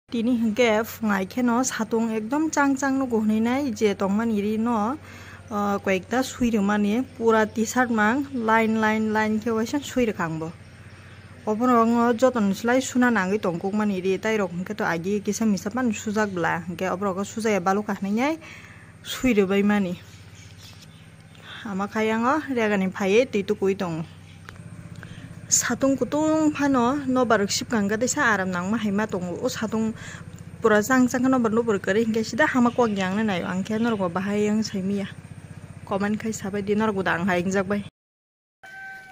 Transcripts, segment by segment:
Tini hingke fungai kheno satung ekdom chang chang no gohnai je tongman iri no কয়েকটা সুইরে মানে পুরা T shirt মাং line line line খেয়েছে সুইরে খাংবো অপর যতন সেলাই সুনা নাঙ্গি টংকুক মানে রি তাই রকমকে তো আগে কিসা মিসা মান সুজাক বলা হংকে অপর সুজায় বালু কাহনাই সুইরে বাই মানে আমা খায়াঙ রেগানি ফায়ে তুইতো কুই দং সাতুং কুতুং ফানো নবারক সিপকাঙ্গা দেসা আরাম নাং মাহাইমা দং ও সাতুং পুরা চাং চাং নবার নবার করে হিংকে সিদা হামা কোয়াক ইয়াংনা নাই आंखे नरगो बाहाय आं साइमिया कमेन्ट खाय साबाय दि नरगो दां हाय जाबाय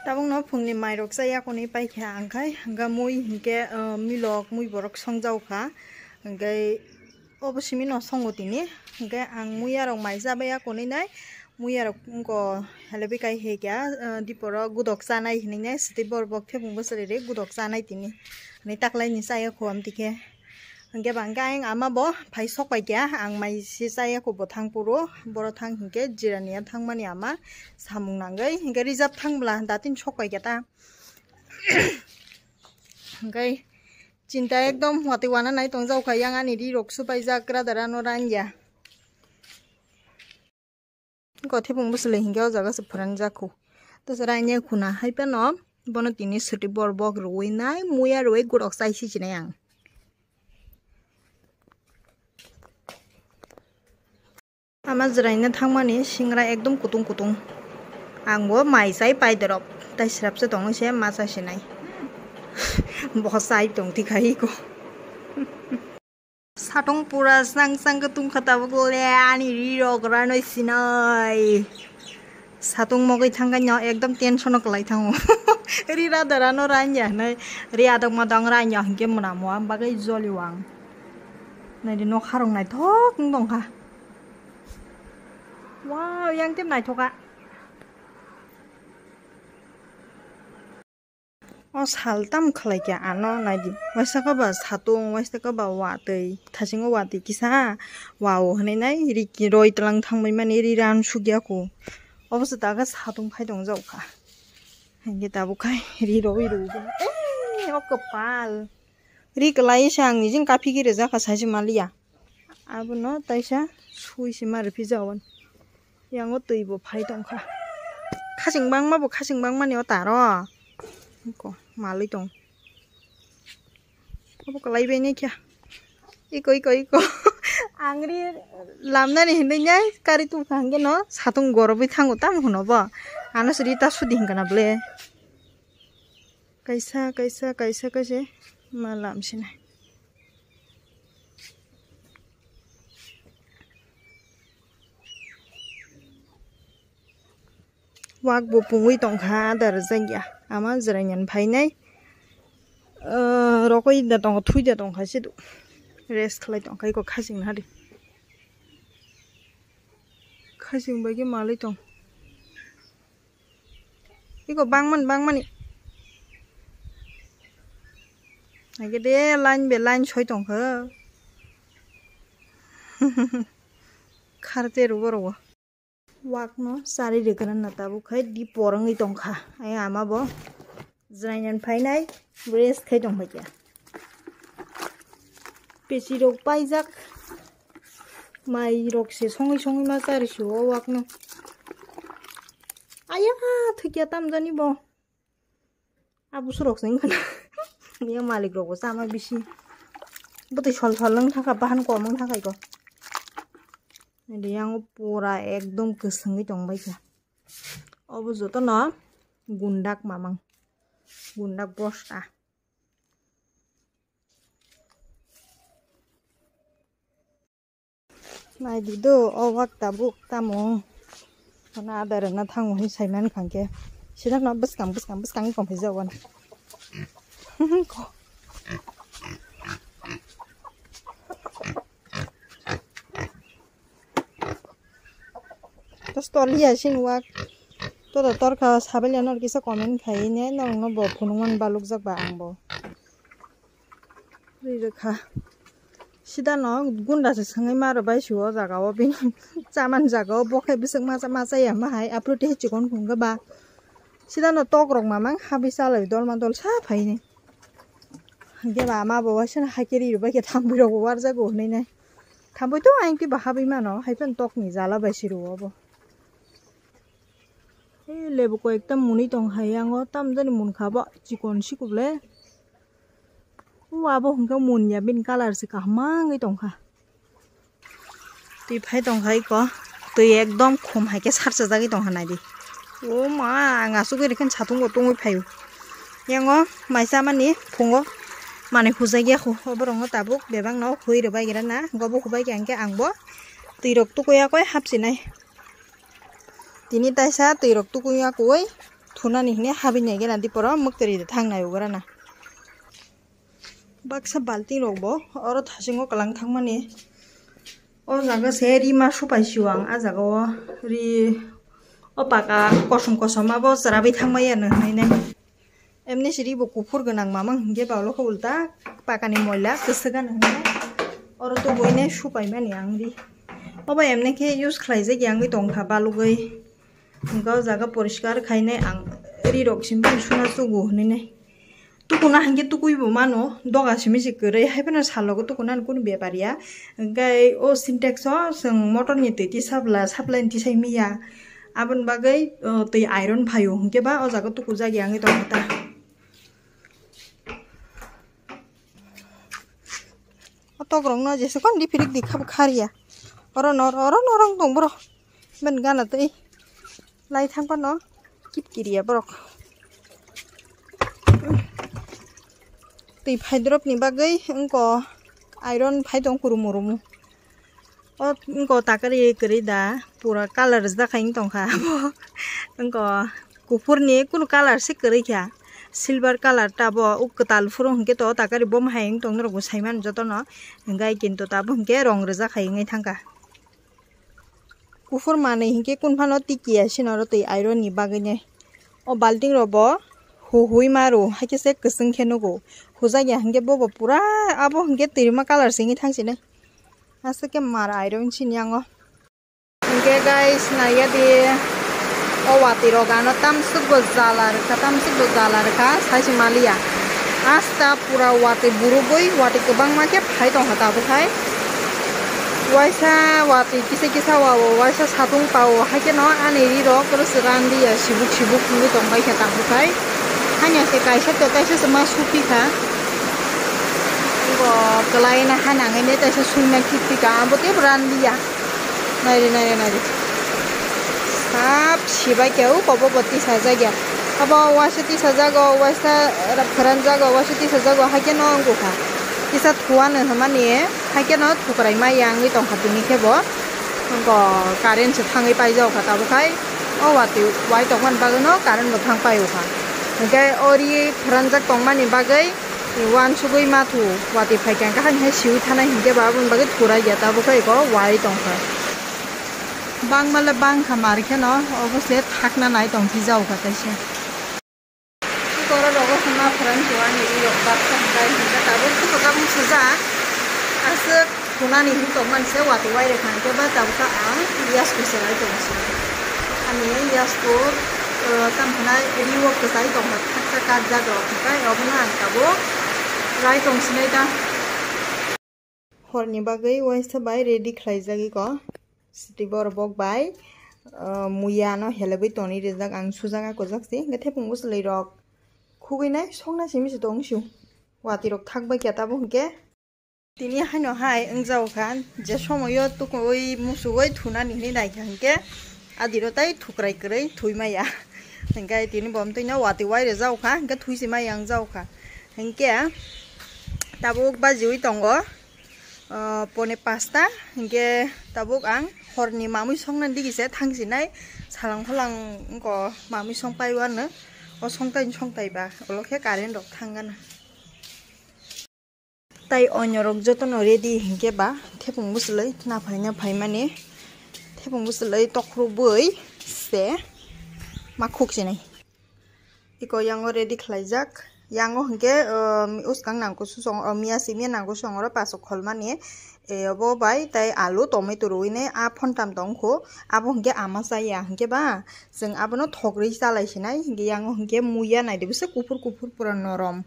ताबुं न फुंनि माइरक जाया कोनि पाइखे आंखाय हंगा मुइ हिंके मिलक मुइ बरक संजावखा हंगाय अबसिमि न संगतिनि हंगाय आं मुइ आरो माइ जाबाया कोनि नाय मुइ आरो को हेलेबि काय हेग्या दिपर गुदक जानाय हिनै सिति बरबक थेबुं बोसोरे रे गुदक जानाय तिनि नै ताकलायनि साया खम तिखे hingke bangke ang ama bo phai sokpai kya ang mai si saya ko bothang puro boro thang hingke jirania thangmani ama samung nangai hingke rijab thangbla datin sokpai kya ta hingke cinta ekdom wati wana nai tongjau kha yang ani ri rok supai jakra dara no ranja ko thebung busle hingke o jaga se phuran jakhu to saranya khuna haipa no bono tini suti borbok roi nai muya roi gurok sai si chinai ang ama jraina thangmani singra ekdom kutung kutung angbo mai sai paidorop tai srapse tong se masa sinai bosai tong tikai ko satong pura sang sang kutung khata bole ani ri rogra noi sinai satung mogai thangga nyo ekdom tension klai thango ri ra dara no ranya nai ri adok madang ranya hingke mona mo am bagai joliwang nai di no kharong nai thok dong kha wow yang tiếp này thuộc ạ o sal tam khlai kya ano nai di waisa ka ba satung waisa ka ba wa tei thasingo wa ti kisa wow hne nai ri ki roi tlang thangmai mani ri ran sugya ko obose ta ga satung phai dong jau kha henge ta bu khai ri roi roi o kapal ri klai sang ni jing kafi gi re ja kha saji malia abu no taisa sui simar phi jawan yang o tui bo phai tong kha khasing bang ma bo khasing bang mani o taro ko malai tong bo kalai be ni kya iko angri lamna ni hindai nyai kari tu thangge no satung gorobi thango tam hono bo anasri ta suding kana ble kaisa kase malam sinai wak bo pungui tong kha dar jangya ama jranyan phainai rokoi da tong thui da tong kha sidu rest khlai tong kai ko khasing na ri khasing bagi malai tong iko bangmani age de line be line choi tong kha kharte ro wak no sari regaran na tabu khai di porangi tongkha ai ama bo jrainan phainai rest khai tong bhaikya pesi rok paijak mai rok se songi ma sari shu wak no aya thikya tam jani bo abu surok sing khana niya malik rok sama bisi bote sol lang thaka bahan ko mong thakai ko ini yang pura ekdom kesengi tong baikya obo joto no gundak mamang gundak bosta nai di do owak tabuk tamong na adar na thang hi saiman khangke sidak no buskang kom phejawan ko story asing wak to da tor kha sabel nor kisa comment khai ne nong no bo phunungan baluk jak ba angbo ri rekha sida no gunda se sangai maro bai shuo jaga o bin chaman jaga o bokhai bisek ma ya ma hai apruti chikon khunga ba sida no tok rok mamang habi salai dol ma dol sa phai ni hingke ba ama bo wasana hakeri ruba ke thambui rok warjago hnai nai thambui to aing pi bahabai mano haipen tok ni jala baisi ro obo e lebu ko ekta muni tong hayango tamjani mun khaba chikon sikuble abo hingke munya bin color se kahmangai tongkha tui phai tongkhai ko tui ekdom khum haike sarchajagui tongha nai di o ma ngasugui rekan satungo tongoi phaio yango maisa mani phungo mane khujaiya khu oborongo tabuk bebang no hui robai gira na gobo khubai kyangke angbo tui rok tukuya koi hapsinai tini taisa tui rok tukuya koi thunani hine habinai gena diporo mukteri thangnai ugara na baksa balti rok bo oro thasingo kalang thangmani o jaga se rima supaisiwang a jaga o ri o paka kosom kosom abo jarabai thangmai ano hnai emni siri bo kufur gonang mamang hingke bawlo ko ulta pakani moila kesegan hnai oro to boine supaimani angri oba emne ke use khlaijak yangui tongkha balugoi hingka jaga poriskar khainai ang ri rok simbi suna chugu hnai tukuna hingke tukuibo mano doga simisi korei haibeno salogo tukuna kunu beparia gai o syntax o seng motor ni tui sabla supply ti saimiya abon bagai tui iron phaio hingke ba o jaga tuku jagi angi tongta otok rong no jese kon di pirik di khab kharia oro norong tongbro men gana tui lai thang kon no kip kiria borok tui phai drop ni bagai engko iron phai tong kurumu o engko takari kri da pura color da khaing tongkha engko kufur ni kunu color se kri kya silver color tabo uktal furung hingke to takari bom haing tong ro saiman jotono ngai kintu tabo hingke rong reja khaingai thangka kufur mane hingke kunphano tikia sinoro tui iron ni bagai ne o balting robo hui maru haike se kusung khenogo hujagya hingke bobo pura abo hingke tirima color singi thangsine asake mar iron sinyango hingke guys naya di o wati rogano tamsukbo jalar ka saisi malia asta pura wati burugoi wati kebang make phai tong hata bu khai waisa wati kisa waisa satung pao haike no aneri ro terus randi ya sibuk ngi tong bai khata bu khai hanya se kaisa sama supi ka ngo kelaina hanang ini taisa sunna kipi ka ambote randi ya nai sap sibai keu kobo boti saja gya abo wasati sajago wasta rapharan jago wasati sajago haike no angu ka kisa thuan hamani haike no thukrai ma yangi tong khatuni khebo ngo current se thangai pai jaw ka tabu khai o wati wai tongman bagno current bo thang pai ukha ngai ori pharanjak tongmani bagai wan sugoi mathu wati phaikan ka han he siu thana hingke babun bagai thurai ya tabu khai ko wai tongkha bang mala bang khamar kheno obose thakna nai tongthi jaw ka taise kora rogo khama pharan chuani ri ok ta kai hingka tabu ko ka mu suja as kunani hu tongman se wati wai re khan ke ba tabu ka ang yas ko serai tongsi ani yas ko tamhana riwo ko sai tong thakka ka jago kai obna tabu rai tongsi nai ta horni bagai waisa bai ready khlaijagi ko Stibor bok bai muyano helebai toni rejak ang sujaga ko jakse gathe pungus leirok khuginai songna simi se tongsiu wati rok thakbai keta bo hingke tini haino hai engjau khan je somoyo tukoi musugoi thunani ni nai hingke adiro tai thukrai krei thuimaya hingke tini bom toino wati wai rejau kha hingke thuisima yang jau kha hingke tabuk bajiwi tongo pone pasta hingke tabuk ang horni mamui songnan digise thangsinai salang phalang ko mamui songpai wan o songtai ba olokhe current rok thangana tai onyorok jotono ready hingke ba thepung buslei na phaimani thepung buslei tokru boi se makhuk sinai iko yango ready khlaijak yango hingke uskang nangko susong mia simia nangko songora pasok kholmani ebo bai tai alu tomato ruine a phontam tongkho abo hingke ama saya hingke ba jeng abono thogrei chalai sinai hingke yango hingke muya naidebuse kufur pura norom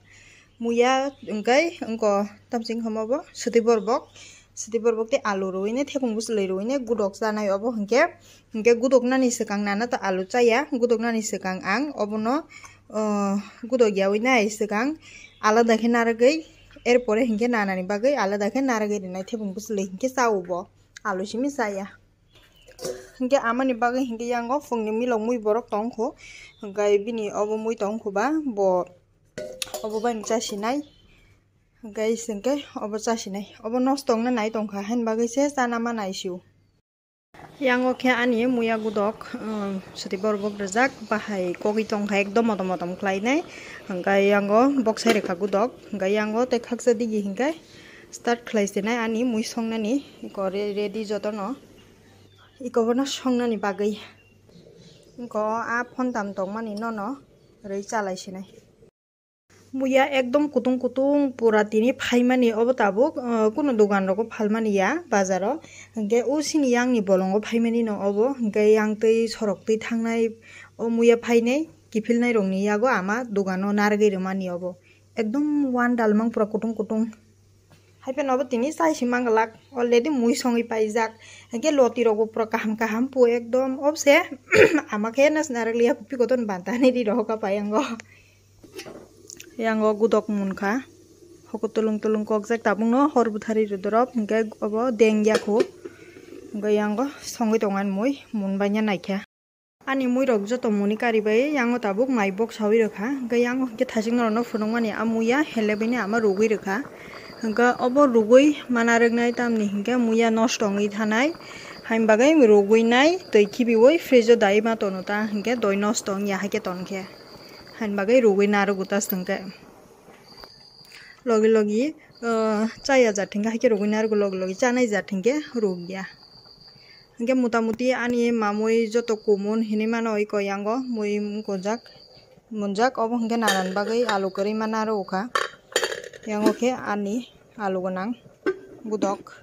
muya engkai engko tamsing hamabo seti borbok te alu roine thekung buslei roine gudok janai obo hingke gudok nani sekang nana to alu chaya gudok nani sekang ang obono gudok yawi nai sekang alada khe naragoi erpore hingke nanani bagoi alada khe naragoi rinai thekung buslei hingke chawbo alu simi chaya hingke amani bagoi hingke yango phungni milok mui borok tongkho hingkai bini obo mui tongkho ba bo obo bani chasinai hingkai singke obo chasinai obo nostong na nai tongkha hain bagoi se chana ma naisiu yango khe ani muya gudok seti borbok rijak bahai kogi tongkha ekdom motom khlainai hingkai yango boksai rekha gudok hingkai yango tei khaksa digi hingkai start khlaisinai ani mui songnani iko ready jotono iko bono songnani bagoi iko a phontam tongmani nono rei chalaisinai muya ekdom kutung pura tini phaimani obo tabuk kuno dogan roko phalmani ya bazaro hingke o sini yang ni bolongo phaimani no obo hingke yang tei sorok tei thangnai o muya phainai kifilnai rokni yago ama dogano nargoi rwmani obo ekdom one dalmang pura kutung haipen obo tini chaisi mangalak already mui songoi paijak hingke loti rokbo pura kaham pu ekdom obse ama khe nas naraglia pikoton bantani ri roka payango yango gudok munkha hoko tulung kokjak tabung no hor buthari rudorop hingke obo dengya kho hingke yango songoi tongan mui munbaina naikha ani mui rok joto muni karibai yango tabuk mai box sawi rekha hingke yango hingke thasing no phunukmani amuya helebini ama rugui rekha hingke obo rugui manaroknai tamni hingke muya nosto ongoi thanai hain bagai rugui nai tei khibioi fridge o dai ma tono ta hingke doi nosto ongya haike tonkhe hain bagai rugui narogo tas tongke logi chaya jathingke haike rugui narogo logi chanai jathingke rugya hingke motamuti ani mamui joto kumun hinui mano iko yango mui munjak obo hingke nanan bagoi alu kwrui ma narokha yango khe ani alu gonang gudok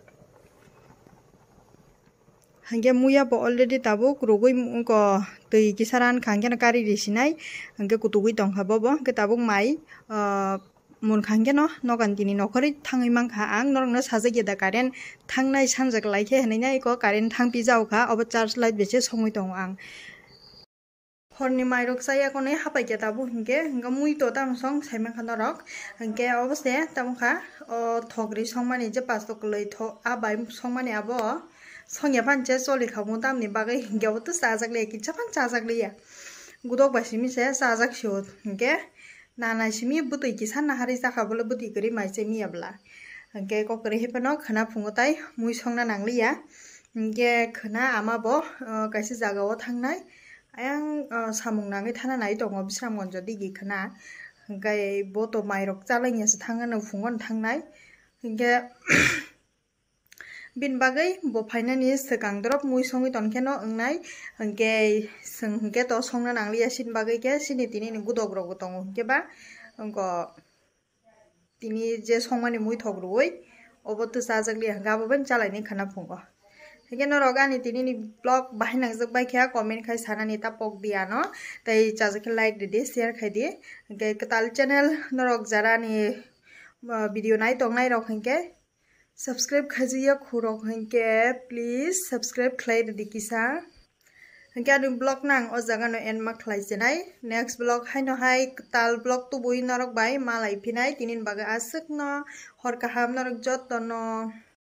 hingke muya bo already tabuk rugui onko tui kisaran khangke no kari risinai hingke kutugui tongkha bobo hingke tabuk mai munkha hingke no nogan tini nokhorui thangui mankha ang norokno sajagya da current thangnai sanjak laikhe hinui iko current thangpi jawkha obo charge light bese songoi tongo ang horni mairok chaya konoi hapaikya tabuk hingke mui to tamsong saimangkha norok hingke obose tamokha o thokri songmani je 5 tokoloi thok abai songmani abo songya panche choli khamung tamni bagai hingke obo to chajakle kitsa pan chajakliya gudok bai simi se chajak sio hingke nanai simi butui kisan nahari jaka bole butui kwrui maisai miyabla hingke kokwrui haipano khana phungo tai mui songna nangliya hingke khana ama bo kaisa jagao thangnai ayang samung nangoi thana nai tongo bisramgonjo digi khana hingkai boto mairok chalainyaso thangano phungo thangnai hingke bin bagai bo phainani swkang drop mui songoi tonkhe no wngnai hingke swng hingke to songna nangliya sin bagai khe sini tini ni gudok rok bo tongo hingke ba onko tini je songmani mui thok ruoi obo to chajakliya hingke abo bani chalainai khana phungo hingke norok ani tini ni blog bahai nangjak bai khe comment khai sanani tapok diya no tei chajakhe like ridi share khai di hingke katal channel norok jara ni video nai tongnai rok hingke subscribe khajiya khurok hingke please subscribe khlai ridi kisa hingke ani blog nang o jaga no end ma khlaisinai next blog haino hai tal blog tubui norok bai malai phinai tinin bagai asuk no hor kaham norok joto no।